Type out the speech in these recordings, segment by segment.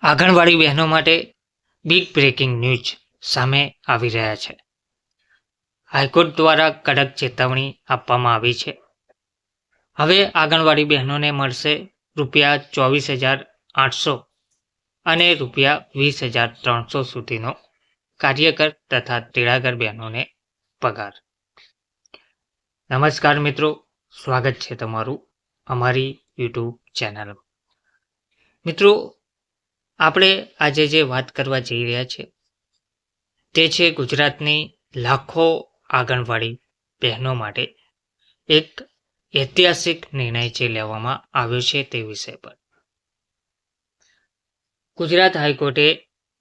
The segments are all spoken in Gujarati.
આંગણવાડી બહેનો માટે બિગ બ્રેકિંગ ન્યૂઝ સામે આવી રહ્યા છે. હાઈકોર્ટ દ્વારા કડક ચેતવણી આપવામાં આવી છે. હવે આંગણવાડી બહેનોને મળશે ₹24,800 અને ₹20,300 સુધીનો કાર્યકર તથા તેડાગર બહેનોને પગાર. નમસ્કાર મિત્રો, સ્વાગત છે તમારું અમારી યુટ્યુબ ચેનલમાં. મિત્રો, આપણે આજે જે વાત કરવા જઈ રહ્યા છે તે છે ગુજરાતની લાખો આંગણવાડી બહેનો માટે એક ઐતિહાસિક નિર્ણય જે લેવામાં આવ્યો છે તે વિષય પર. ગુજરાત હાઈકોર્ટે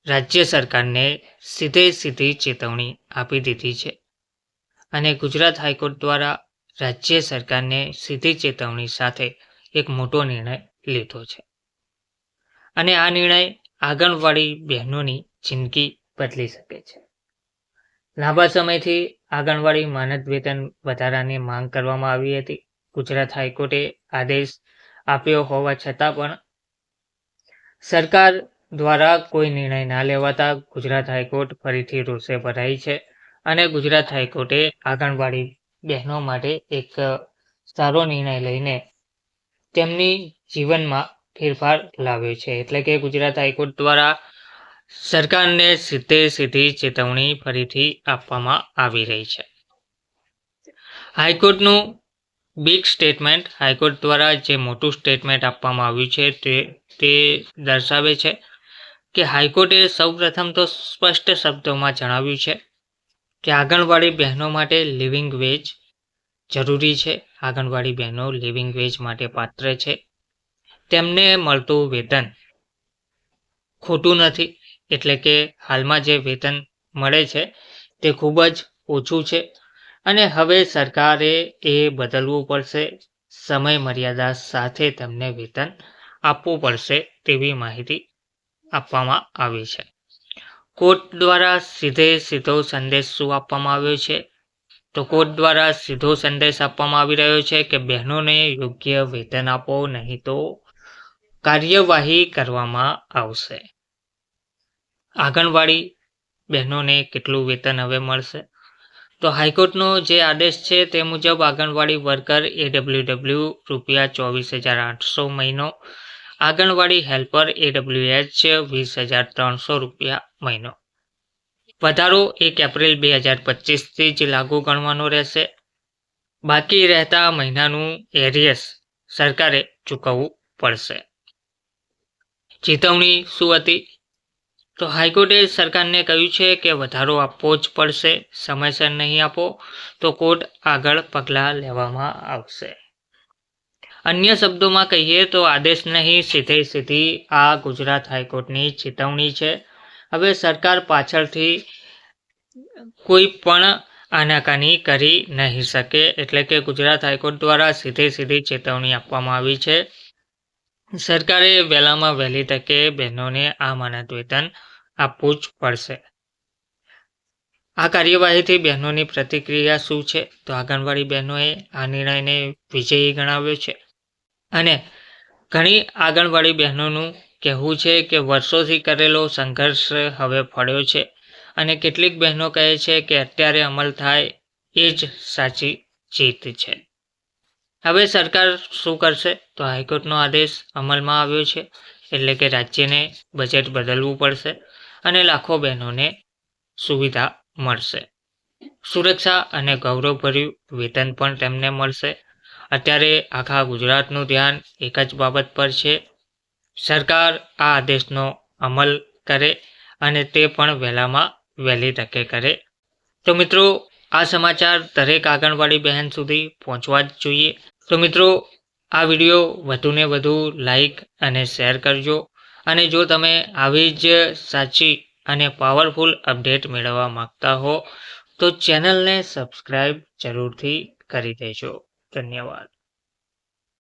રાજ્ય સરકારને સીધી ચેતવણી આપી દીધી છે અને ગુજરાત હાઈકોર્ટ દ્વારા રાજ્ય સરકારને સીધી ચેતવણી સાથે એક મોટો નિર્ણય લીધો છે અને આ નિર્ણય આંગણવાડી બહેનોની જિંદગી બદલી શકે છે. લાંબા સમયથી આંગણવાડી માનદ વેતન વધારાની માંગ કરવામાં આવી હતી. ગુજરાત હાઈકોર્ટે આદેશ આપ્યો હોવા છતાં પણ સરકાર દ્વારા કોઈ નિર્ણય ના લેવાતા ગુજરાત હાઈકોર્ટ ફરીથી રોષે ભરાઈ છે અને ગુજરાત હાઈકોર્ટે આંગણવાડી બહેનો માટે એક સારો નિર્ણય લઈને તેમની જીવનમાં ફેરફાર લાવ્યો છે. એટલે કે ગુજરાત હાઈકોર્ટ દ્વારા સરકારને સીધી ચેતવણી ફરીથી આપવામાં આવી રહી છે. હાઈકોર્ટનું બિગ સ્ટેટમેન્ટ, હાઈકોર્ટ દ્વારા જે મોટું સ્ટેટમેન્ટ આપવામાં આવ્યું છે તે દર્શાવે છે કે હાઈકોર્ટે સૌપ્રથમ તો સ્પષ્ટ શબ્દોમાં જણાવ્યું છે કે આંગણવાડી બહેનો માટે લિવિંગ વેજ જરૂરી છે. આંગણવાડી બહેનો લિવિંગ વેજ માટે પાત્ર છે. તેમને મળતું વેતન ખોટું નથી, એટલે કે હાલમાં જે વેતન મળે છે તે ખૂબ જ ઓછું છે અને હવે સરકારે એ બદલવું પડશે. સમય મર્યાદા સાથે તેમને વેતન આપવું પડશે તેવી માહિતી આપવામાં આવી છે. કોર્ટ દ્વારા સીધો સંદેશ શું આપવામાં આવ્યો છે? તો કોર્ટ દ્વારા સીધો સંદેશ આપવામાં આવી રહ્યો છે કે બહેનોને યોગ્ય વેતન આપો, નહીં તો કાર્યવાહી કરવામાં આવશે. આંગણવાડી બહેનોને કેટલું વેતન હવે મળશે? તો હાઈકોર્ટનો જે આદેશ છે તે મુજબ આંગણવાડી વર્કર AWW ₹24,800 મહિનો, આંગણવાડી હેલ્પર AWH ₹20,300 મહિનો. વધારો 1 એપ્રિલ 2025થી જ લાગુ ગણવાનો રહેશે. બાકી રહેતા મહિનાનું એરિયસ સરકારે ચૂકવવું પડશે. ચેતવણી શું હતી? તો હાઈકોર્ટે સરકારને કહ્યું છે કે વધારો આપવો જ પડશે. સમયસર નહીં આપો તો કોર્ટ આગળ પગલાં લેવામાં આવશે. અન્ય શબ્દોમાં કહીએ તો આદેશ નહીં, સીધી આ ગુજરાત હાઈકોર્ટની ચેતવણી છે. હવે સરકાર પાછળથી કોઈ પણ આનાકાની કરી નહીં શકે. એટલે કે ગુજરાત હાઈકોર્ટ દ્વારા સીધી ચેતવણી આપવામાં આવી છે. સરકારે વહેલામાં વહેલી તકે બહેનોને આ માનદ વેતન આપવું જ પડશે. આ કાર્યવાહીથી બહેનોની પ્રતિક્રિયા શું છે? તો આંગણવાડી બહેનોએ આ નિર્ણયને વિજયી ગણાવ્યો છે અને ઘણી આંગણવાડી બહેનોનું કહેવું છે કે વર્ષોથી કરેલો સંઘર્ષ હવે ફળ્યો છે અને કેટલીક બહેનો કહે છે કે અત્યારે અમલ થાય એ જ સાચી જીત છે. હવે સરકાર શું કરશે? તો હાઈકોર્ટનો આદેશ અમલમાં આવ્યો છે, એટલે કે રાજ્યને બજેટ બદલવું પડશે અને લાખો બહેનોને સુવિધા મળશે. સુરક્ષા અને ગૌરવભર્યું વેતન પણ તેમને મળશે. અત્યારે આખા ગુજરાતનું ધ્યાન એક જ બાબત પર છે. સરકાર આ આદેશનો અમલ કરે અને તે પણ વહેલામાં વહેલી તકે કરે. તો મિત્રો, આ સમાચાર દરેક આંગણવાડી બહેન સુધી પહોંચવા જ જોઈએ. તો મિત્રો, આ વિડીયો વધુને વધુ લાઈક અને શેર કરજો અને જો તમે આવી જ સાચી અને પાવરફુલ અપડેટ મેળવવા માંગતા હો તો ચેનલને સબસ્ક્રાઈબ જરૂરથી કરી દેજો. ધન્યવાદ.